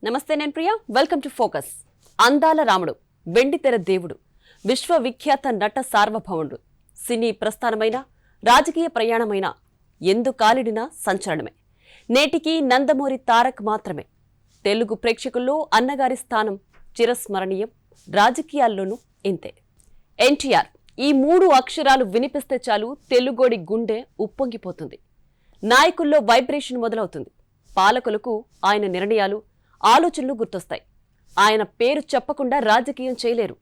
నమస్తే, నేను Priya. Welcome to focus. అందాల రాముడు, వెండితెర దేవుడు, విశ్వవిఖ్యాత నట సార్వభౌముడు, సినీ ప్రస్థానమైన రాజకీయ ప్రయాణమైన ఎందుకాలిడినా సంచలనమే. నేటికి నందమూరి తారక్ మాత్రమే. తెలుగు ప్రేక్షకుల్లో అన్నగారి స్థానం చిరస్మరణీయం. రాజకీయాల్లోనూ ఇంతే. ఎన్టీఆర్ ఈ 3 అక్షరాలు వినిపిస్తే చాలు తెలుగోడి గుండె ఉప్పొంగిపోతుంది. నాయకుల్లో వైబ్రేషన్ మొదలవుతుంది. పాలకులకు ఆయన నిర్ణయాలు, ఆలోచనలు గుర్తొస్తాయి. ఆయన పేరు చెప్పకుండా రాజకీయం చేయలేరు.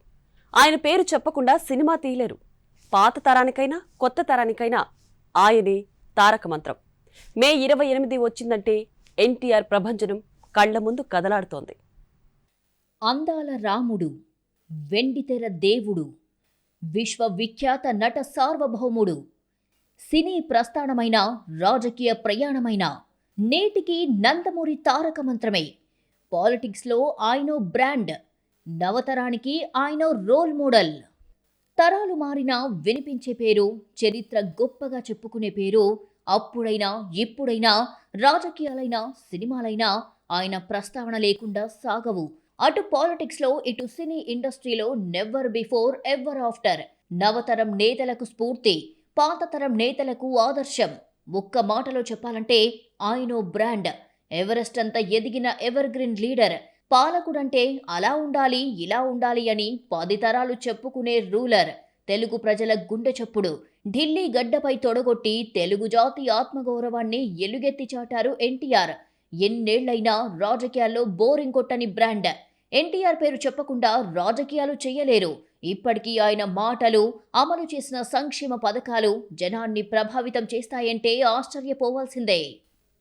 ఆయన పేరు చెప్పకుండా సినిమా తీయలేరు. పాత తరానికైనా కొత్త తరానికైనా ఆయనే తారక మంత్రం. మే 28 వచ్చిందంటే ఎన్టీఆర్ ప్రభంజనం కళ్ల ముందు కదలాడుతోంది. అందాల రాముడు, వెండితెర దేవుడు, విశ్వవిఖ్యాత నట సార్వభౌముడు, సినీ ప్రస్థానమైన రాజకీయ ప్రయాణమైన నేటికి నందమూరి తారక మంత్రమే. పాలిటిక్స్లో ఆయనో బ్రాండ్, నవతరానికి ఆయనో రోల్ మోడల్. తరాలు మారినా వినిపించే పేరు, చరిత్ర గొప్పగా చెప్పుకునే పేరు. అప్పుడైనా ఇప్పుడైనా రాజకీయాలైనా సినిమాలైనా ఆయన ప్రస్తావన లేకుండా సాగవు. అటు పాలిటిక్స్లో ఇటు సినీ ఇండస్ట్రీలో నెవర్ బిఫోర్ ఎవర్ ఆఫ్టర్. నవతరం నేతలకు స్ఫూర్తి, పాతతరం నేతలకు ఆదర్శం. ఒక్క మాటలో చెప్పాలంటే ఆయనో బ్రాండ్. ఎవరెస్ట్ అంత ఎదిగిన ఎవర్ గ్రీన్ లీడర్. పాలకుడంటే అలా ఉండాలి ఇలా ఉండాలి అని 10 తరాలు చెప్పుకునే రూలర్. తెలుగు ప్రజల గుండె చప్పుడు. ఢిల్లీ గడ్డపై తొడగొట్టి తెలుగు జాతి ఆత్మగౌరవాన్ని ఎలుగెత్తి చాటారు ఎన్టీఆర్. ఎన్నేళ్లైనా రాజకీయాల్లో బోరింగ్ కొట్టని బ్రాండ్. ఎన్టీఆర్ పేరు చెప్పకుండా రాజకీయాలు చేయలేరు. ఇప్పటికీ ఆయన మాటలు, అమలు చేసిన సంక్షేమ పథకాలు జనాన్ని ప్రభావితం చేస్తాయంటే ఆశ్చర్యపోవాల్సిందే.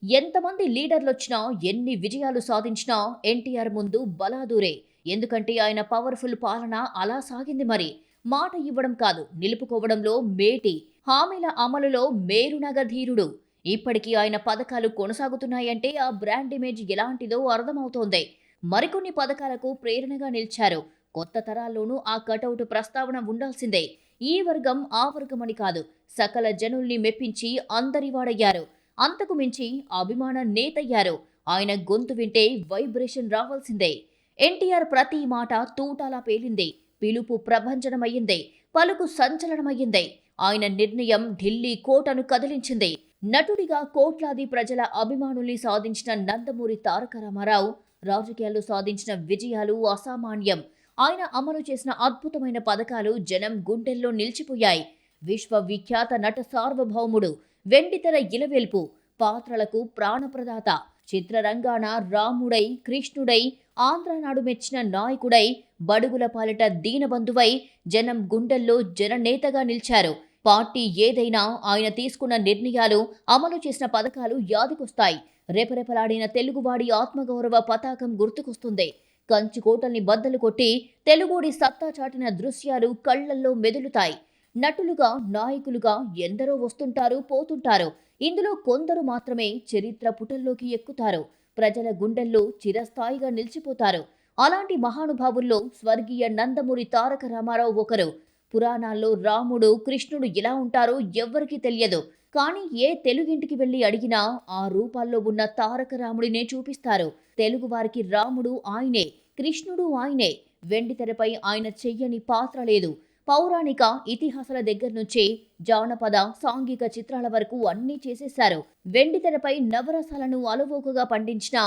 ఎంతమంది లీడర్లొచ్చినా, ఎన్ని విజయాలు సాధించినా ఎన్టీఆర్ ముందు బలాదూరే. ఎందుకంటే ఆయన పవర్ఫుల్ పాలన అలా సాగింది. మరి మాట ఇవ్వడం కాదు, నిలుపుకోవడంలో మేటి, హామీల అమలులో మేరునగ ధీరుడు. ఇప్పటికీ ఆయన పథకాలు కొనసాగుతున్నాయంటే ఆ బ్రాండ్ ఇమేజ్ ఎలాంటిదో అర్థమవుతోంది. మరికొన్ని పథకాలకు ప్రేరణగా నిలిచారు. కొత్త తరాల్లోనూ ఆ కటౌట్ ప్రస్తావన ఉండాల్సిందే. ఈ వర్గం ఆ వర్గం అని కాదు, సకల జనుల్ని మెప్పించి అందరివాడయ్యారు. అంతకు మించి అభిమాన నేతయ్యారు. ఆయన గొంతు వింటే వైబ్రేషన్ రావాల్సిందే. ఎన్టీఆర్ ప్రతి మాట తూటాలా పేలింది. పిలుపు ప్రభంజనమయ్యింది. పలుకు సంచలనమయ్యింది. ఆయన నిర్ణయం ఢిల్లీ కోటను కదిలించింది. నటుడిగా కోట్లాది ప్రజల అభిమానుల్ని సాధించిన నందమూరి తారక రామారావు రాజకీయాల్లో సాధించిన విజయాలు అసామాన్యం. ఆయన అమలు చేసిన అద్భుతమైన పథకాలు జనం గుండెల్లో నిలిచిపోయాయి. విశ్వవిఖ్యాత నట సార్వభౌముడు, వెండితెర ఇలవెల్పు, పాత్రలకు ప్రాణప్రదాత, చిత్రరంగాన రాముడై, కృష్ణుడై, ఆంధ్రనాడు మెచ్చిన నాయకుడై, బడుగుల పాలిట దీనబంధువై జనం గుండెల్లో జననేతగా నిలిచారు. పార్టీ ఏదైనా ఆయన తీసుకున్న నిర్ణయాలు, అమలు చేసిన పథకాలు యాదికొస్తాయి. రెపరెపలాడిన తెలుగువాడి ఆత్మగౌరవ పతాకం గుర్తుకొస్తుంది. కంచుకోటల్ని బద్దలు కొట్టి తెలుగుడి సత్తా చాటిన దృశ్యాలు కళ్లల్లో మెదులుతాయి. నటులుగా, నాయకులుగా ఎందరో వస్తుంటారు, పోతుంటారు. ఇందులో కొందరు మాత్రమే చరిత్ర పుటల్లోకి ఎక్కుతారు. ప్రజల గుండెల్లో చిరస్థాయిగా నిలిచిపోతారు. అలాంటి మహానుభావుల్లో స్వర్గీయ నందమూరి తారక రామారావు ఒకరు. పురాణాల్లో రాముడు, కృష్ణుడు ఎలా ఉంటారో ఎవ్వరికీ తెలియదు. కానీ ఏ తెలుగింటికి వెళ్లి అడిగినా ఆ రూపాల్లో ఉన్న తారక రాముడినే చూపిస్తారు. తెలుగు వారికి రాముడు ఆయనే, కృష్ణుడు ఆయనే. వెండితెరపై ఆయన చెయ్యని పాత్ర లేదు. పౌరాణిక ఇతిహాసాల దగ్గర నుంచి జానపద, సాంఘిక చిత్రాల వరకు అన్నీ చేసేశారు. వెండితెరపై నవరసాలను అలవోకగా పండించిన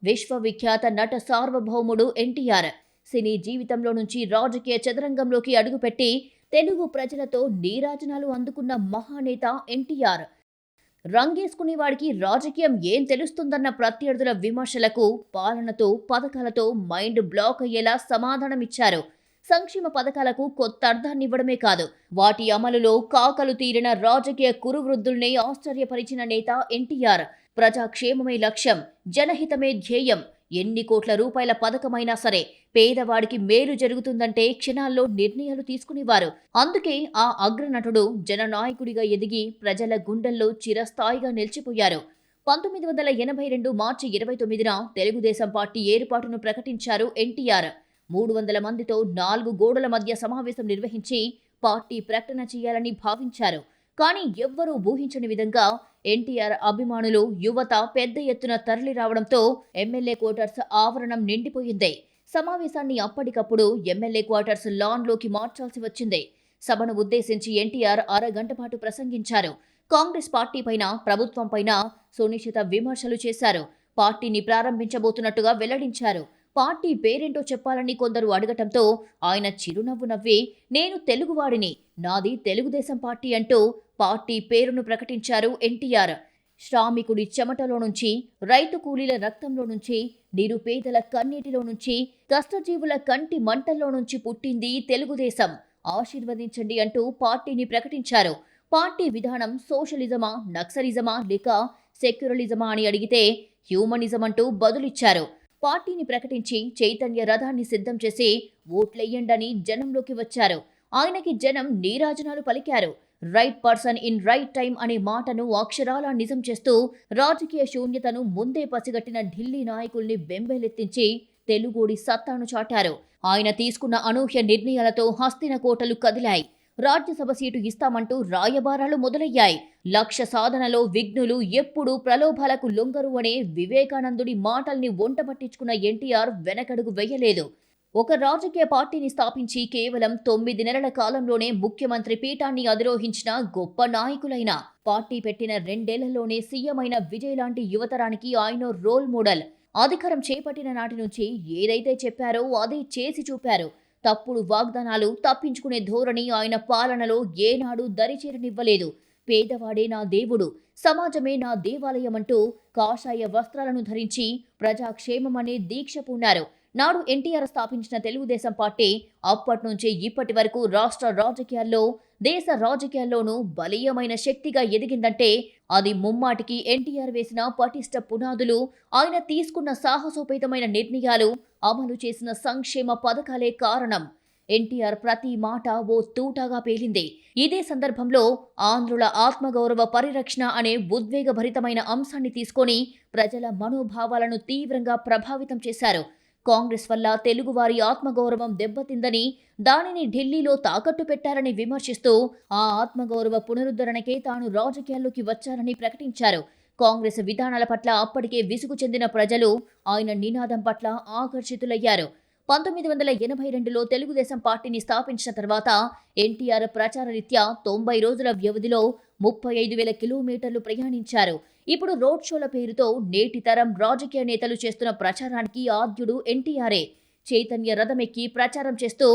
విశ్వవిఖ్యాత నట సార్వభౌముడు ఎన్టీఆర్. సినీ జీవితంలో నుంచి రాజకీయ చదరంగంలోకి అడుగుపెట్టి తెలుగు ప్రజలతో నీరాజనాలు అందుకున్న మహానేత ఎన్టీఆర్. రంగేసుకునేవాడికి రాజకీయం ఏం తెలుస్తుందన్న ప్రత్యర్థుల విమర్శలకు పాలనతో, పథకాలతో మైండ్ బ్లాక్ అయ్యేలా సమాధానమిచ్చారు. సంక్షేమ పథకాలకు కొత్త అర్థాన్నివ్వడమే కాదు, వాటి అమలులో కాకలు తీరిన రాజకీయ కురువృద్ధుల్ని ఆశ్చర్యపరిచిన నేత ఎన్టీఆర్. ప్రజాక్షేమమే లక్ష్యం, జనహితమే ధ్యేయం. ఎన్ని కోట్ల రూపాయల పథకమైనా సరే పేదవాడికి మేలు జరుగుతుందంటే క్షణాల్లో నిర్ణయాలు తీసుకునేవారు. అందుకే ఆ అగ్రనటుడు జననాయకుడిగా ఎదిగి ప్రజల గుండెల్లో చిరస్థాయిగా నిలిచిపోయారు. 1982 మార్చి 29న తెలుగుదేశం పార్టీ ఏర్పాటును ప్రకటించారు ఎన్టీఆర్. 300 మందితో 4 గోడల మధ్య సమావేశం నిర్వహించి పార్టీ ప్రకటన చేయాలని భావించారు. కానీ ఎవ్వరూ ఊహించని విధంగా ఎన్టీఆర్ అభిమానులు, యువత పెద్ద ఎత్తున తరలి రావడంతో ఎమ్మెల్యే క్వార్టర్స్ ఆవరణం నిండిపోయింది. సమావేశాన్ని అప్పటికప్పుడు ఎమ్మెల్యే క్వార్టర్స్ లాన్లోకి మార్చాల్సి వచ్చింది. సభను ఉద్దేశించి ఎన్టీఆర్ అరగంట పాటు ప్రసంగించారు. కాంగ్రెస్ పార్టీపైన, ప్రభుత్వంపైన సునిశిత విమర్శలు చేశారు. పార్టీని ప్రారంభించబోతున్నట్టుగా వెల్లడించారు. పార్టీ పేరేంటో చెప్పాలని కొందరు అడగటంతో ఆయన చిరునవ్వు నవ్వి, నేను తెలుగువాడిని, నాది తెలుగుదేశం పార్టీ అంటూ పార్టీ పేరును ప్రకటించారు ఎన్టీఆర్. శ్రామికుడి చెమటలో నుంచి, రైతు కూలీల రక్తంలో నుంచి, నిరుపేదల కన్నీటిలో నుంచి, కష్టజీవుల కంటి మంటల్లో నుంచి పుట్టింది తెలుగుదేశం. ఆశీర్వదించండి అంటూ పార్టీని ప్రకటించారు. పార్టీ విధానం సోషలిజమా, నక్సలిజమా లేక సెక్యులరిజమా అని అడిగితే హ్యూమనిజం అంటూ బదులిచ్చారు. పార్టీని ప్రకటించి చైతన్య రథాన్ని సిద్ధం చేసి ఓట్లెయ్యండని జనంలోకి వచ్చారు. ఆయనకి జనం నీరాజనాలు పలికారు. Right person in right time అనే మాటను అక్షరాలా నిజం చేస్తూ రాజకీయ శూన్యతను ముందే పసిగట్టిన ఢిల్లీ నాయకుల్ని బెంబేలెత్తించి తెలుగోడి సత్తాను చాటారు. ఆయన తీసుకున్న అనూహ్య నిర్ణయాలతో హస్తినకోటలు కదిలాయి. రాజ్యసభ సీటు ఇస్తామంటూ రాయబారాలు మొదలయ్యాయి. లక్ష్య సాధనలో విఘ్నులు ఎప్పుడూ ప్రలోభాలకు లొంగరు అనే వివేకానందుడి మాటల్ని వంటపట్టించుకున్న ఎన్టీఆర్ వెనకడుగు వెయ్యలేదు. ఒక రాజకీయ పార్టీని స్థాపించి కేవలం 9 నెలల కాలంలోనే ముఖ్యమంత్రి పీఠాన్ని అధిరోహించిన గొప్ప నాయకులైన, పార్టీ పెట్టిన 2 ఏళ్లలోనే సీఎం అయిన విజయ్ లాంటి యువతరానికి ఆయన రోల్ మోడల్. అధికారం చేపట్టిన నాటి నుంచి ఏదైతే చెప్పారో అదే చేసి చూపారు. తప్పుడు వాగ్దానాలు, తప్పించుకునే ధోరణి ఆయన పాలనలో ఏనాడు దరిచేరనివ్వలేదు. పేదవాడే నా దేవుడు, సమాజమే నా దేవాలయం అంటూ కాషాయ వస్త్రాలను ధరించి ప్రజాక్షేమమనే దీక్ష పూనారు. నాడు ఎన్టీఆర్ స్థాపించిన తెలుగుదేశం పార్టీ అప్పట్నుంచి ఇప్పటి వరకు రాష్ట్ర రాజకీయాల్లో, దేశ రాజకీయాల్లోనూ బలీయమైన శక్తిగా ఎదిగిందంటే అది ముమ్మాటికి ఎన్టీఆర్ వేసిన పటిష్ట పునాదులు, ఆయన తీసుకున్న సాహసోపేతమైన నిర్ణయాలు, అమలు చేసిన సంక్షేమ పథకాలే కారణం. ఎన్టీఆర్ ప్రతి మాట ఓ తూటాగా పేలింది. ఇదే సందర్భంలో ఆంధ్రుల ఆత్మగౌరవ పరిరక్షణ అనే ఉద్వేగభరితమైన అంశాన్ని తీసుకొని ప్రజల మనోభావాలను తీవ్రంగా ప్రభావితం చేశారు. కాంగ్రెస్ వల్ల తెలుగువారి ఆత్మగౌరవం దెబ్బతిందని, దానిని ఢిల్లీలో తాకట్టు పెట్టారని విమర్శిస్తూ ఆ ఆత్మగౌరవ పునరుద్ధరణకే తాను రాజకీయాల్లోకి వచ్చారని ప్రకటించారు. కాంగ్రెస్ విధానాల పట్ల అప్పటికే విసుగు చెందిన ప్రజలు ఆయన నినాదం పట్ల ఆకర్షితులయ్యారు. 1982లో తెలుగుదేశం పార్టీని స్థాపించిన తర్వాత ఎన్టీఆర్ ప్రచారరీత్యా 90 రోజుల వ్యవధిలో 35,000 కిలోమీటర్లు ప్రయాణించారు. ఇప్పుడు రోడ్ షోల పేరుతో నేటి తరం రాజకీయ నేతలు చేస్తున్న ప్రచారానికి ఆద్యుడు ఎన్టీఆరే. చైతన్య రథమెక్కి ప్రచారం చేస్తూ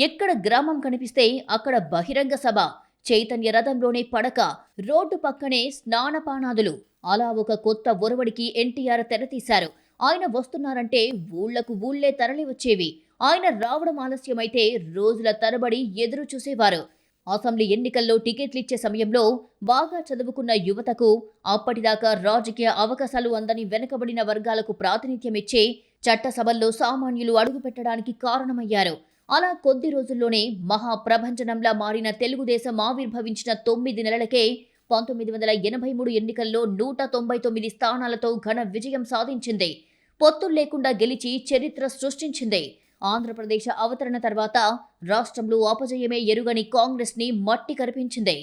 ఎక్కడ గ్రామం కనిపిస్తే అక్కడ బహిరంగ సభ, చైతన్య రథంలోనే పడక, రోడ్డు పక్కనే స్నానపానాదులు. అలా ఒక కొత్త ఒరవడికి ఎన్టీఆర్ తెరతీశారు. ఆయన వస్తున్నారంటే ఊళ్లకు ఊళ్లే తరలి వచ్చేవి. ఆయన రావడం ఆలస్యమైతే రోజుల తరబడి ఎదురు చూసేవారు. అసెంబ్లీ ఎన్నికల్లో టికెట్లిచ్చే సమయంలో బాగా చదువుకున్న యువతకు, అప్పటిదాకా రాజకీయ అవకాశాలు అందని వెనుకబడిన వర్గాలకు ప్రాతినిధ్యమిచ్చే చట్టసభల్లో సామాన్యులు అడుగుపెట్టడానికి కారణమయ్యారు. అలా కొద్ది రోజుల్లోనే మహాప్రభంజనంలా మారిన తెలుగుదేశం ఆవిర్భవించిన 9 నెలలకే 1983 ఎన్నికల్లో 199 స్థానాలతో ఘన విజయం సాధించింది. పొత్తులు లేకుండా గెలిచి చరిత్ర సృష్టించింది. ఆంధ్రప్రదేశ్ అవతరణ తర్వాత రాష్ట్రంలో అపజయమే ఎరుగని కాంగ్రెస్ ని మట్టి కరిపించింది.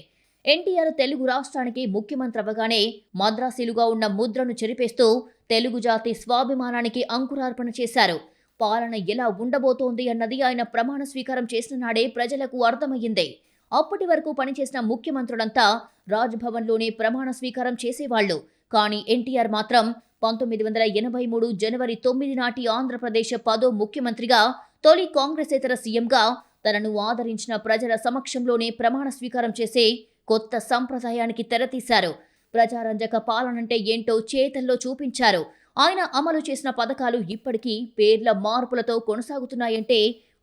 ఎన్టీఆర్ తెలుగు రాష్ట్రానికి ముఖ్యమంత్రి అవ్వగానే మద్రాసీలుగా ఉన్న ముద్రను చెరిపేస్తూ తెలుగు జాతి స్వాభిమానానికి అంకురార్పణ చేశారు. పాలన ఎలా ఉండబోతోంది అన్నది ఆయన ప్రమాణ స్వీకారం చేసిన నాడే ప్రజలకు అర్థమయ్యింది. అప్పటి వరకు పనిచేసిన ముఖ్యమంత్రులంతా రాజ్భవన్లోనే ప్రమాణ స్వీకారం చేసేవాళ్లు. కానీ ఎన్టీఆర్ మాత్రం 1983 జనవరి 9 నాటి ఆంధ్రప్రదేశ్ 10వ ముఖ్యమంత్రిగా, తొలి కాంగ్రెసేతర సీఎంగా తనను ఆదరించిన ప్రజల సమక్షంలోనే ప్రమాణ స్వీకారం చేసే కొత్త సంప్రదాయానికి తెరతీశారు. ప్రజారంజక పాలనంటే ఏంటో చేతల్లో చూపించారు. ఆయన అమలు చేసిన పథకాలు ఇప్పటికీ పేర్ల మార్పులతో కొనసాగుతున్నాయంటే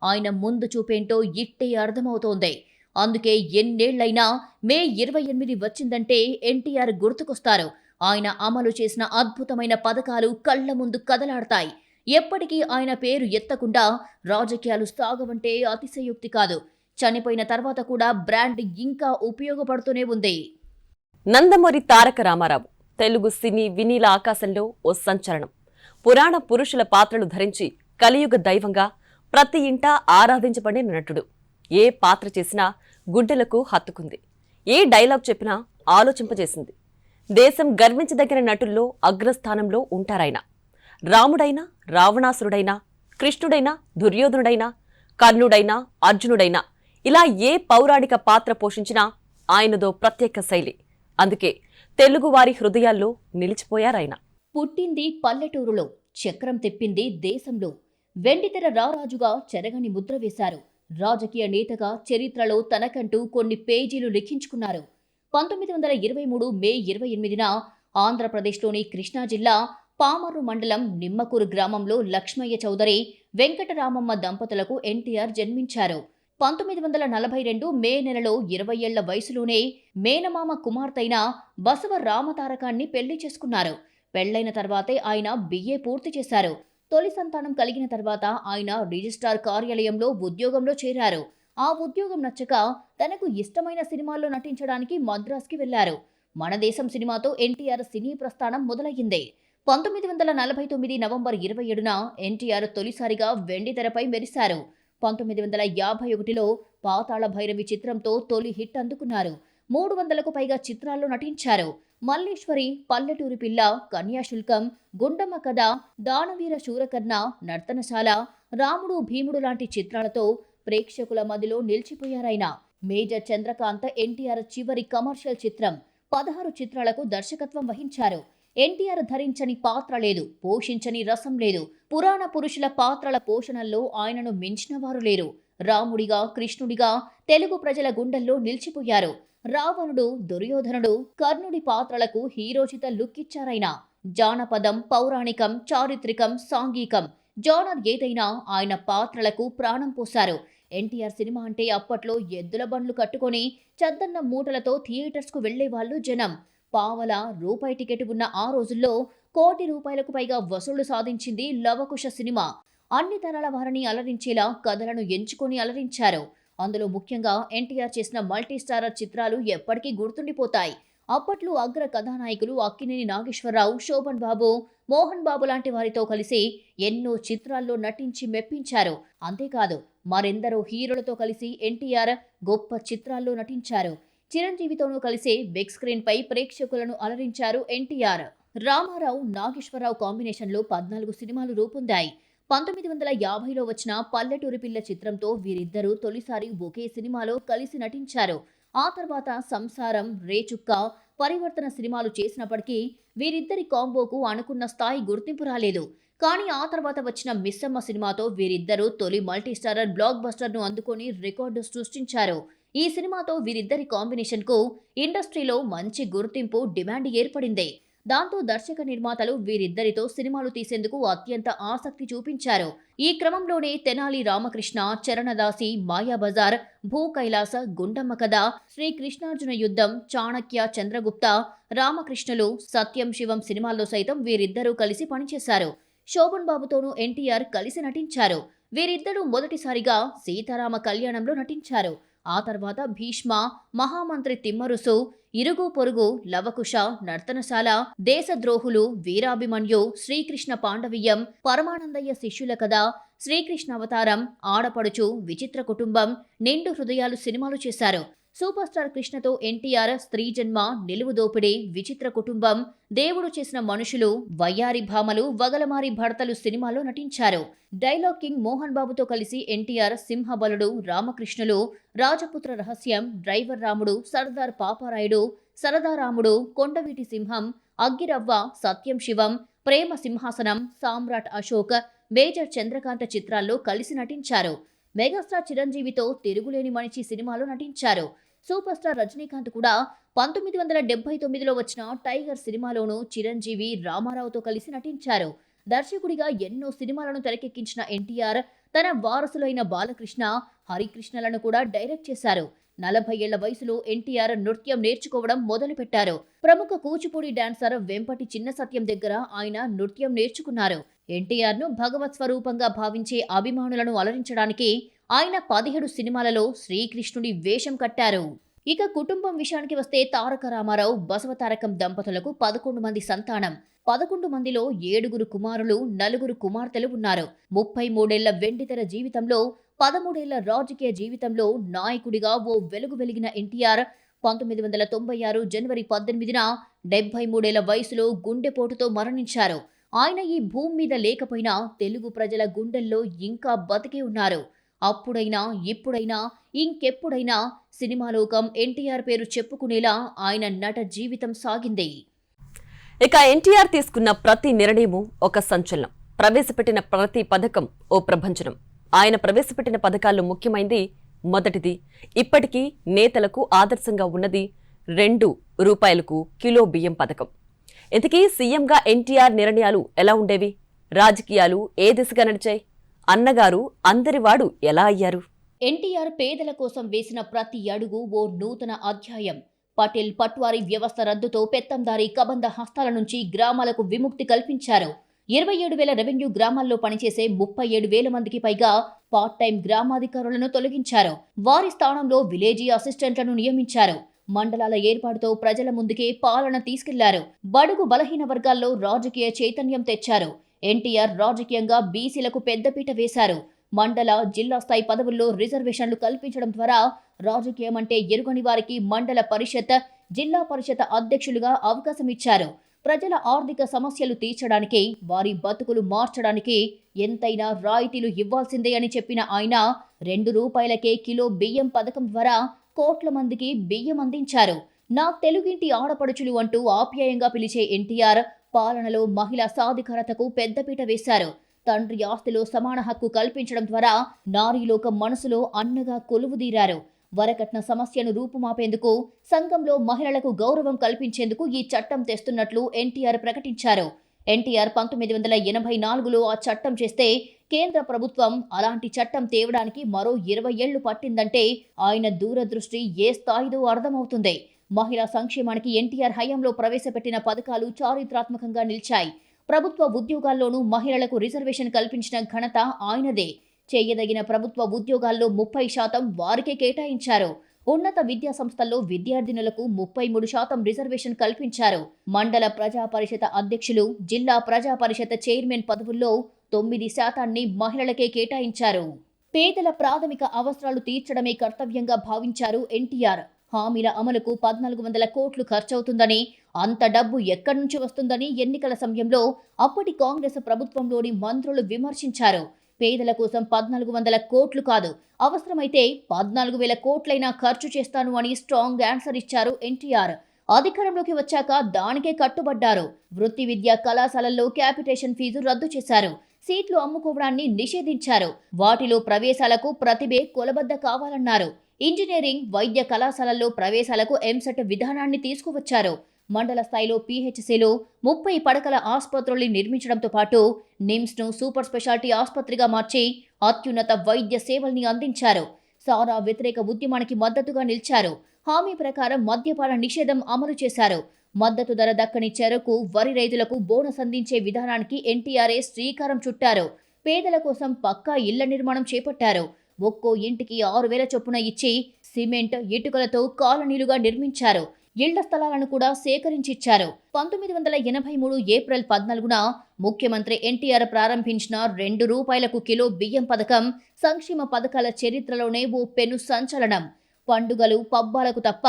ఆయన ముందు చూపేంటో ఇట్టే అర్థమవుతోంది. అందుకే ఎన్నేళ్లైనా మే 28 వచ్చిందంటే ఎన్టీఆర్ గుర్తుకొస్తారు. ఆయన అమలు చేసిన అద్భుతమైన పథకాలు కళ్ల ముందు కదలాడతాయి. ఎప్పటికీ ఆయన పేరు ఎత్తకుండా రాజకీయాలు సాగవంటే అతిశయోక్తి కాదు. చనిపోయిన తర్వాత కూడా బ్రాండ్ ఇంకా ఉపయోగపడుతూనే ఉంది. నందమూరి తారక రామారావు తెలుగు సినీ వినీల ఆకాశంలో ఓ సంచలనం. పురాణ పురుషుల పాత్రలు ధరించి కలియుగ దైవంగా ప్రతి ఇంటా ఆరాధించబడే నటుడు. ఏ పాత్ర చేసినా గుండెలకు హత్తుకుంది. ఏ డైలాగ్ చెప్పినా ఆలోచింపజేసింది. దేశం గర్వించదగిన నటుల్లో అగ్రస్థానంలో ఉంటారాయన. రాముడైనా, రావణాసురుడైనా, కృష్ణుడైనా, దుర్యోధనుడైనా, కర్ణుడైనా, అర్జునుడైనా ఇలా ఏ పౌరాణిక పాత్ర పోషించినా ఆయనదో ప్రత్యేక శైలి. అందుకే తెలుగువారి హృదయాల్లో నిలిచిపోయారాయన. పుట్టింది పల్లెటూరులో, చక్రం తిప్పింది దేశంలో. వెండితెర రారాజుగా చెరగని ముద్ర వేశారు. రాజకీయ నేతగా చరిత్రలో తనకంటూ కొన్ని పేజీలు లిఖించుకున్నారు. 1923 మే 28న ఆంధ్రప్రదేశ్లోని కృష్ణా జిల్లా పామర్రు మండలం నిమ్మకూరు గ్రామంలో లక్ష్మయ్య చౌదరి, వెంకటరామమ్మ దంపతులకు ఎన్టీఆర్ జన్మించారు. 1942 మే నెలలో 20 ఏళ్ల వయసులోనే మేనమామ కుమార్తెైన బసవ రామతారకాన్ని పెళ్లి చేసుకున్నారు. పెళ్లైన తర్వాతే ఆయన BA పూర్తి చేశారు. తొలి సంతానం కలిగిన తర్వాత ఆయన రిజిస్ట్రార్ కార్యాలయంలో ఉద్యోగంలో చేరారు. ఆ ఉద్యోగం నచ్చక తనకు ఇష్టమైన సినిమాల్లో నటించడానికి మద్రాస్కి వెళ్లారు. మన దేశం సినిమాతో ఎన్టీఆర్ సినీ ప్రస్థానం మొదలయ్యింది. 1949 నవంబర్ 27న ఎన్టీఆర్ తొలిసారిగా వెండి తెరపై మెరిశారు. 1951లో పాతాళ భైరవి చిత్రంతో తొలి హిట్ అందుకున్నారు. 300కు పైగా చిత్రాల్లో నటించారు. మల్లేశ్వరి, పల్లెటూరి పిల్ల, కన్యాశుల్కం, గుండమ్మ కథ, దానవీర శూరకర్ణ, నర్తనశాల, రాముడు భీముడు లాంటి చిత్రాలతో ప్రేక్షకుల మదిలో నిలిచిపోయారాయన. మేజర్ చంద్రకాంత్ ఎన్టీఆర్ చివరి కమర్షియల్ చిత్రం. 16 చిత్రాలకు దర్శకత్వం వహించారు. ఎన్టీఆర్ ధరించని పాత్ర లేదు, పోషించని రసం లేదు. పురాణ పురుషుల పాత్రల పోషణల్లో ఆయనను మించిన వారు లేరు. రాముడిగా, కృష్ణుడిగా తెలుగు ప్రజల గుండెల్లో నిలిచిపోయారు. రావణుడు, దుర్యోధనుడు, కర్ణుడి పాత్రలకు హీరోచిత లుక్ ఇచ్చారాయన. జానపదం, పౌరాణికం, చారిత్రికం, సాంఘికం జోనర్ ఏదైనా ఆయన పాత్రలకు ప్రాణం పోశారు. ఎన్టీఆర్ సినిమా అంటే అప్పట్లో ఎద్దుల బండ్లు కట్టుకొని చద్దన్న మూటలతో థియేటర్స్కు వెళ్లేవాళ్లు జనం. పావల, రూపాయి టికెట్ ఉన్న ఆ రోజుల్లో ₹1,00,00,000 పైగా వసూళ్లు సాధించింది లవకుశ సినిమా. అన్ని తరాల వారిని అలరించేలా కథలను ఎంచుకొని అలరించారు. అందులో ముఖ్యంగా ఎన్టీఆర్ చేసిన మల్టీస్టారర్ చిత్రాలు ఎప్పటికీ గుర్తుండిపోతాయి. అప్పట్లో అగ్ర కథానాయకులు అక్కినేని నాగేశ్వరరావు, శోభన్ బాబు, మోహన్ బాబు లాంటి వారితో కలిసి ఎన్నో చిత్రాల్లో నటించి మెప్పించారు. అంతేకాదు మరెందరో హీరోలతో కలిసి ఎన్టీఆర్ గొప్ప చిత్రాల్లో నటించారు. చిరంజీవితోనూ కలిసి బిగ్ స్క్రీన్ పై ప్రేక్షకులను అలరించారు ఎన్టీఆర్. రామారావు, నాగేశ్వరరావు కాంబినేషన్లో 14 సినిమాలు రూపొందాయి. 1950లో వచ్చిన పల్లెటూరి పిల్ల చిత్రంతో వీరిద్దరూ తొలిసారి ఒకే సినిమాలో కలిసి నటించారు. ఆ తర్వాత సంసారం, రేచుక్క, పరివర్తన సినిమాలు చేసినప్పటికీ వీరిద్దరి కాంబోకు అనుకున్న స్థాయి గుర్తింపు రాలేదు. కానీ ఆ తర్వాత వచ్చిన మిస్సమ్మ సినిమాతో వీరిద్దరూ తొలి మల్టీస్టారర్ బ్లాక్ బస్టర్ను అందుకొని రికార్డు సృష్టించారు. ఈ సినిమాతో వీరిద్దరి కాంబినేషన్కు ఇండస్ట్రీలో మంచి గుర్తింపు, డిమాండ్ ఏర్పడింది. దాంతో దర్శక నిర్మాతలు వీరిద్దరితో సినిమాలు తీసేందుకు అత్యంత ఆసక్తి చూపించారు. ఈ క్రమంలోనే తెనాలి రామకృష్ణ, చరణదాసి, మాయాబజార్, భూ కైలాస, గుండమ్మ కథ, శ్రీ కృష్ణార్జున యుద్ధం, చాణక్య, చంద్రగుప్త, రామకృష్ణులు, సత్యం శివం సినిమాల్లో సైతం వీరిద్దరూ కలిసి పనిచేశారు. శోభన్ బాబుతోనూ ఎన్టీఆర్ కలిసి నటించారు. వీరిద్దరూ మొదటిసారిగా సీతారామ కళ్యాణంలో నటించారు. ఆ తర్వాత భీష్మ, మహామంత్రి తిమ్మరుసు, ఇరుగు పొరుగు, లవకుశ, నర్తనశాల, దేశద్రోహులు, వీరాభిమన్యు, శ్రీకృష్ణ పాండవీయం, పరమానందయ్య శిష్యుల కథ, శ్రీకృష్ణ అవతారం, ఆడపడుచు, విచిత్ర కుటుంబం, నిండు హృదయాలు సినిమాలు చేశారు. సూపర్ స్టార్ కృష్ణతో ఎన్టీఆర్ స్త్రీ జన్మ, నిలువు దోపిడి, విచిత్ర కుటుంబం, దేవుడు చేసిన మనుషులు, వయ్యారి భామలు, వగలమారి భర్తలు సినిమాలో నటించారు. డైలాగ్ కింగ్ మోహన్ బాబుతో కలిసి ఎన్టీఆర్ సింహబలుడు, రామకృష్ణులు, రాజపుత్ర రహస్యం, డ్రైవర్ రాముడు, సర్దార్ పాపారాయుడు, సరదారాముడు, కొండవీటి సింహం, అగ్గిరవ్వ, సత్యం శివం, ప్రేమ సింహాసనం, సామ్రాట్ అశోక్, మేజర్ చంద్రకాంత చిత్రాల్లో కలిసి నటించారు. మెగాస్టార్ చిరంజీవితో తిరుగులేని మనిషి సినిమాలో నటించారు. సూపర్ స్టార్ రజనీకాంత్ కూడా 1979లో వచ్చిన టైగర్ సినిమాలోనూ చిరంజీవి, రామారావుతో కలిసి నటించారు. దర్శకుడిగా ఎన్నో సినిమాలను తెరకెక్కించిన ఎన్టీఆర్ తన వారసులైన బాలకృష్ణ, హరికృష్ణలను కూడా డైరెక్ట్ చేశారు. 40 ఏళ్ల వయసులో ఎన్టీఆర్ నృత్యం నేర్చుకోవడం మొదలుపెట్టారు. ప్రముఖ కూచిపూడి డాన్సర్ వెంపటి చిన్న సత్యం దగ్గర ఆయన నృత్యం నేర్చుకున్నారు. ఎన్టీఆర్ను భగవత్ స్వరూపంగా భావించే అభిమానులను అలరించడానికి ఆయన 17 సినిమాలలో శ్రీకృష్ణుడి వేషం కట్టారు. ఇక కుటుంబం విషయానికి వస్తే తారక రామారావు, బసవతారకం దంపతులకు 11 మంది సంతానం. 11 మందిలో 7 కుమారులు, 4 కుమార్తెలు ఉన్నారు. 33 ఏళ్ల వెండితెర జీవితంలో, 13 ఏళ్ల రాజకీయ జీవితంలో నాయకుడిగా ఓ వెలుగు వెలిగిన ఎన్టీఆర్ 1996 జనవరి 18న 73 వయసులో గుండెపోటుతో మరణించారు. ఆయన ఈ భూమి మీద లేకపోయినా తెలుగు ప్రజల గుండెల్లో ఇంకా బతికే ఉన్నారు. అప్పుడైనా ఇప్పుడైనా ఇంకెప్పుడైనా సినిమాలోకం ఎన్టీఆర్ పేరు చెప్పుకునేలా ఆయన నట జీవితం సాగింది. ఇక ఎన్టీఆర్ తీసుకున్న ప్రతి నిర్ణయము ఒక సంచలనం. ప్రవేశపెట్టిన ప్రతి పథకం ఓ ప్రభంజనం. ఆయన ప్రవేశపెట్టిన పథకాల్లో ముఖ్యమైనది మొదటిది, ఇప్పటికీ నేతలకు ఆదర్శంగా ఉన్నది ₹2 కిలో బియ్యం పథకం. ఇంతకీ సీఎంగా ఎన్టీఆర్ నిర్ణయాలు ఎలా ఉండేవి? రాజకీయాలు ఏ దిశగా నడిచాయి? అన్నగారు అందరివాడు ఎలా అయ్యారు? ఎన్టీఆర్ పేదల కోసం వేసిన ప్రతి అడుగు ఓ నూతన అధ్యాయం. పటేల్ పట్వారీ వ్యవస్థ రద్దుతో పెత్తందారీ కబంధ హస్తాల నుంచి గ్రామాలకు విముక్తి కల్పించారు. 27,000 రెవెన్యూ గ్రామాల్లో పనిచేసే 37,000 మందికి పైగా పార్ట్ టైం గ్రామాధికారులను తొలగించారు. వారి స్థానంలో విలేజీ అసిస్టెంట్లను నియమించారు. మండలాల ఏర్పాటుతో ప్రజల ముందుకే పాలన తీసుకెళ్లారు. బడుగు బలహీన వర్గాల్లో రాజకీయ చైతన్యం తెచ్చారు. ఎన్టీఆర్ రాజకీయంగా బీసీలకు పెద్దపీట వేశారు. మండల, జిల్లా స్థాయి పదవుల్లో రిజర్వేషన్లు కల్పించడం ద్వారా రాజకీయం అంటే ఎరుగని వారికి మండల పరిషత్, జిల్లా పరిషత్ అధ్యక్షులుగా అవకాశం ఇచ్చారు. ప్రజల ఆర్థిక సమస్యలు తీర్చడానికి, వారి బతుకులు మార్చడానికి ఎంతైనా రాయితీలు ఇవ్వాల్సిందే అని చెప్పిన ఆయన ₹2కే కిలో బియ్యం పథకం ద్వారా కోట్ల మందికి బియ్యం అందించారు. నా తెలుగింటి ఆడపడుచులు అంటూ ఆప్యాయంగా పిలిచే ఎన్టీఆర్ పాలనలో మహిళా సాధికారతకు పెద్దపీట వేశారు. తండ్రి ఆస్తిలో సమాన హక్కు కల్పించడం ద్వారా నారీలోకం మనసులో అన్నగా కొలువుదీరారు. వరకట్న సమస్యను రూపుమాపేందుకు, సంఘంలో మహిళలకు గౌరవం కల్పించేందుకు ఈ చట్టం తెస్తున్నట్లు ఎన్టీఆర్ ప్రకటించారు. ఎన్టీఆర్ 1984లో ఆ చట్టం చేస్తే కేంద్ర ప్రభుత్వం అలాంటి చట్టం తేవడానికి మరో 20 ఏళ్లు పట్టిందంటే ఆయన దూరదృష్టి ఏ స్థాయిదో అర్థమవుతుంది. మహిళా సంక్షేమానికి ఎన్టీఆర్ హయాంలో ప్రవేశపెట్టిన పథకాలు చారిత్రాత్మకంగా నిలిచాయి. ప్రభుత్వ ఉద్యోగాల్లోనూ మహిళలకు రిజర్వేషన్ కల్పించిన ఘనత ఆయనదే. చేయదగిన ప్రభుత్వ ఉద్యోగాల్లో 30% వారికే కేటాయించారు. ఉన్నత విద్యా సంస్థల్లో విద్యార్థినులకు 33% రిజర్వేషన్ కల్పించారు. మండల ప్రజా పరిషత్ అధ్యక్షులు, జిల్లా ప్రజా పరిషత్ చైర్మన్ పదవుల్లో 9% మహిళలకే కేటాయించారు. పేదల ప్రాథమిక అవసరాలు తీర్చడమే కర్తవ్యంగా భావించారు ఎన్టీఆర్. హామీల అమలుకు 1,400 కోట్లు ఖర్చవుతుందని, అంత డబ్బు ఎక్కడి నుంచి వస్తుందని ఎన్నికల సమయంలో అప్పటి కాంగ్రెస్ ప్రభుత్వంలోని మంత్రులు విమర్శించారు. పేదల కోసం 1,400 కోట్లు కాదు, అవసరమైతే 14,000 కోట్లైనా ఖర్చు చేస్తాను అని స్ట్రాంగ్ ఆన్సర్ ఇచ్చారు ఎన్టీఆర్. అధికారంలోకి వచ్చాక దానికే కట్టుబడ్డారు. వృత్తి విద్యా కళాశాలల్లో క్యాపిటేషన్ ఫీజు రద్దు చేశారు. సీట్లు అమ్ముకోవడాన్ని నిషేధించారు. వాటిలో ప్రవేశాలకు ప్రతిభే కొలబద్ద కావాలన్నారు. ఇంజనీరింగ్, వైద్య కళాశాలల్లో ప్రవేశాలకు ఎంసెట్ విధానాన్ని తీసుకువచ్చారు. మండల స్థాయిలో పీహెచ్సీలో 30 పడకల ఆసుపత్రుల్ని నిర్మించడంతో పాటు నిమ్స్ను సూపర్ స్పెషాలిటీ ఆసుపత్రిగా మార్చి అత్యున్నత వైద్య సేవల్ని అందించారు. సారా వ్యతిరేక ఉద్యమానికి మద్దతుగా నిలిచారు. హామీ ప్రకారం మద్యపాన నిషేధం అమలు చేశారు. మద్దతు ధర దక్కని చెరకు, వరి రైతులకు బోనస్ అందించే విధానానికి ఎన్టీఆర్ఏ శ్రీకారం చుట్టారు. పేదల కోసం పక్కా ఇళ్ల నిర్మాణం చేపట్టారు. ఒక్కో ఇంటికి 6,000 చొప్పున ఇచ్చి సిమెంట్, ఇటుకలతో కాలనీలుగా నిర్మించారు. ఇళ్ల స్థలాలను కూడా సేకరించిచ్చారు. 1983 ఏప్రిల్ 14న ముఖ్యమంత్రి ఎన్టీఆర్ ప్రారంభించిన ₹2 కిలో బియ్యం పథకం సంక్షేమ పథకాల చరిత్రలోనే ఓ పెను సంచలనం. పండుగలు, పబ్బాలకు తప్ప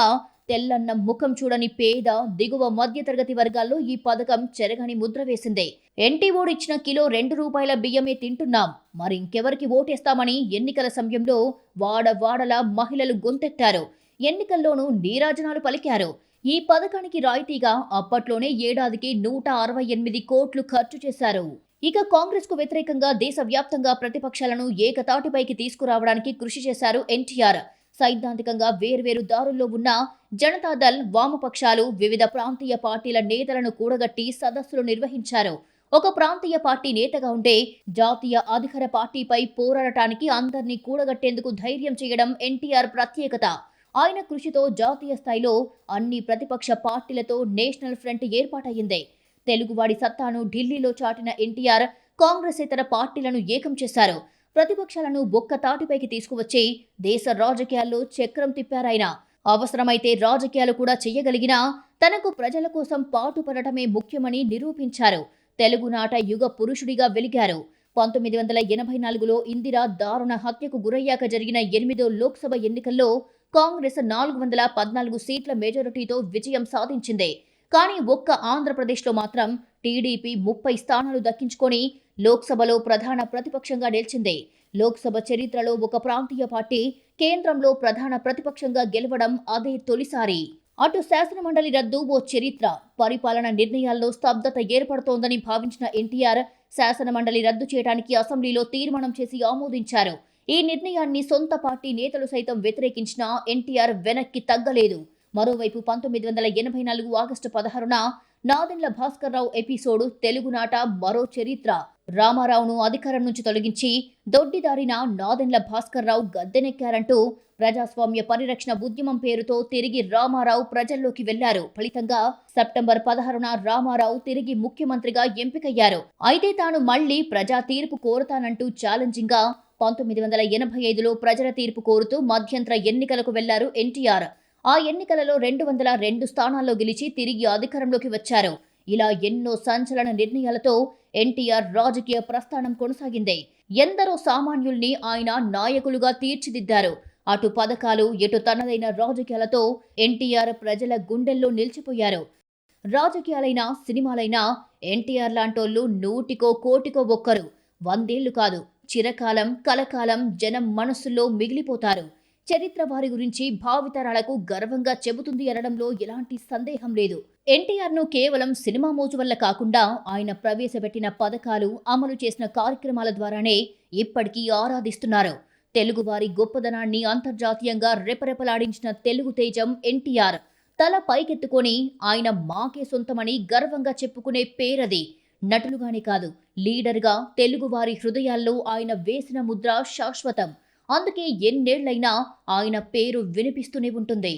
తెల్లన్నం ముఖం చూడని పేద, దిగువ మధ్యతరగతి వర్గాల్లో ఈ పథకం చెరగని ముద్ర వేసింది. ఎన్టీఓడు ఇచ్చిన కిలో ₹2 బియ్యమే తింటున్నాం, మరి ఇంకెవరికి ఓటేస్తామని ఎన్నికల సమయంలో వాడవాడలా మహిళలు గొంతెత్తారు. ఎన్నికల్లోనూ నీరాజనాలు పలికారు. ఈ పథకానికి రాయితీగా అప్పట్లోనే ఏడాదికి 168 కోట్లు ఖర్చు చేశారు. ఇక కాంగ్రెస్ కు వ్యతిరేకంగా దేశవ్యాప్తంగా ప్రతిపక్షాలను ఏకతాటిపైకి తీసుకురావడానికి కృషి చేశారు ఎన్టీఆర్. సైద్ధాంతికంగా వేర్వేరు దారుల్లో ఉన్న జనతాదళ్, వామపక్షాలు, వివిధ ప్రాంతీయ పార్టీల నేతలను కూడగట్టి సదస్సులు నిర్వహించారు. ఒక ప్రాంతీయ పార్టీ నేతగా ఉంటే జాతీయ అధికార పార్టీపై పోరాడటానికి అందర్నీ కూడగట్టేందుకు ధైర్యం చేయడం ఎన్టీఆర్ ప్రత్యేకత. ఆయన కృషితో జాతీయ స్థాయిలో అన్ని ప్రతిపక్ష పార్టీలతో నేషనల్ ఫ్రంట్ ఏర్పాటయ్యింది. తెలుగువాడి సత్తాను ఢిల్లీలో చాటిన ఎన్టీఆర్ కాంగ్రెస్ ఇతర పార్టీలను ఏకం చేశారు. ప్రతిపక్షాలను బొక్క తాటిపైకి తీసుకువచ్చి దేశ రాజకీయాల్లో చక్రం తిప్పారాయన. అవసరమైతే రాజకీయాలు కూడా చెయ్యగలిగినా తనకు ప్రజల కోసం పాటుపడటమే ముఖ్యమని నిరూపించారు. తెలుగునాట యుగ పురుషుడిగా వెలిగారు. 1984లో ఇందిరా దారుణ హత్యకు గురయ్యాక జరిగిన 8వ లోక్సభ ఎన్నికల్లో కాంగ్రెస్ 414 సీట్ల మెజారిటీతో విజయం సాధించింది. కానీ ఒక్క ఆంధ్రప్రదేశ్లో మాత్రం టీడీపీ 30 స్థానాలు దక్కించుకొని లోక్సభలో ప్రధాన ప్రతిపక్షంగా నిలిచింది. లోక్సభ చరిత్రలో ఒక ప్రాంతీయ పార్టీ కేంద్రంలో ప్రధాన ప్రతిపక్షంగా గెలవడం అదే తొలిసారి. అటు శాసనమండలి రద్దు ఓ చరిత్ర, పరిపాలన నిర్ణయాల్లో స్తబ్దత ఏర్పడుతోందని భావించిన ఎన్టీఆర్ శాసనమండలి రద్దు చేయడానికి అసెంబ్లీలో తీర్మానం చేసి ఆమోదించారు. ఈ నిర్ణయాన్ని సొంత పార్టీ నేతలు సైతం వ్యతిరేకించినా ఎన్టీఆర్ వెనక్కి తగ్గలేదు. మరోవైపు 1984 ఆగస్టు 16న నాదెండ్ల భాస్కర్రావు ఎపిసోడ్ తెలుగునాట మరో చరిత్ర. రామారావును అధికారం నుంచి తొలగించి దొడ్డిదారిన నాదెండ్ల భాస్కర్రావు గద్దెనెక్కారంటూ ప్రజాస్వామ్య పరిరక్షణ ఉద్యమం పేరుతో తిరిగి రామారావు ప్రజల్లోకి వెళ్లారు. ఫలితంగా సెప్టెంబర్ 16న రామారావు తిరిగి ముఖ్యమంత్రిగా ఎంపికయ్యారు. అయితే తాను మళ్లీ ప్రజా తీర్పు కోరతానంటూ ఛాలెంజింగ్ గా 1985లో ప్రజల తీర్పు కోరుతూ మధ్యంతర ఎన్నికలకు వెళ్లారు ఎన్టీఆర్. ఆ ఎన్నికలలో 202 స్థానాల్లో గెలిచి తిరిగి అధికారంలోకి వచ్చారు. ఇలా ఎన్నో సంచలన నిర్ణయాలతో ఎన్టీఆర్ రాజకీయ ప్రస్థానం కొనసాగింది. ఎందరో సామాన్యుల్ని ఆయన నాయకులుగా తీర్చిదిద్దారు. అటు పథకాలు, ఇటు తనదైన రాజకీయాలతో ఎన్టీఆర్ ప్రజల గుండెల్లో నిలిచిపోయారు. రాజకీయాలైనా సినిమాలైనా ఎన్టీఆర్ లాంటోళ్లు నూటికో కోటికో ఒక్కరు, 100 ఏళ్లు కాదు, చిరకాలం కలకాలం జనం మనస్సుల్లో మిగిలిపోతారు. చరిత్ర వారి గురించి భావితరాలకు గర్వంగా చెబుతుంది అనడంలో ఎలాంటి సందేహం లేదు. ఎన్టీఆర్ను కేవలం సినిమా మోజు వల్ల కాకుండా ఆయన ప్రవేశపెట్టిన పథకాలు, అమలు చేసిన కార్యక్రమాల ద్వారానే ఇప్పటికీ ఆరాధిస్తున్నారు. తెలుగువారి గొప్పదనాన్ని అంతర్జాతీయంగా రెపరెపలాడించిన తెలుగు తేజం ఎన్టీఆర్. తల పైకెత్తుకొని ఆయన మాకే సొంతమని గర్వంగా చెప్పుకునే పేరది. నటులుగానే కాదు, లీడర్గా తెలుగువారి హృదయాల్లో ఆయన వేసిన ముద్ర శాశ్వతం. అందుకే ఎన్నేళ్లైనా ఆయన పేరు వినిపిస్తూనే ఉంటుంది.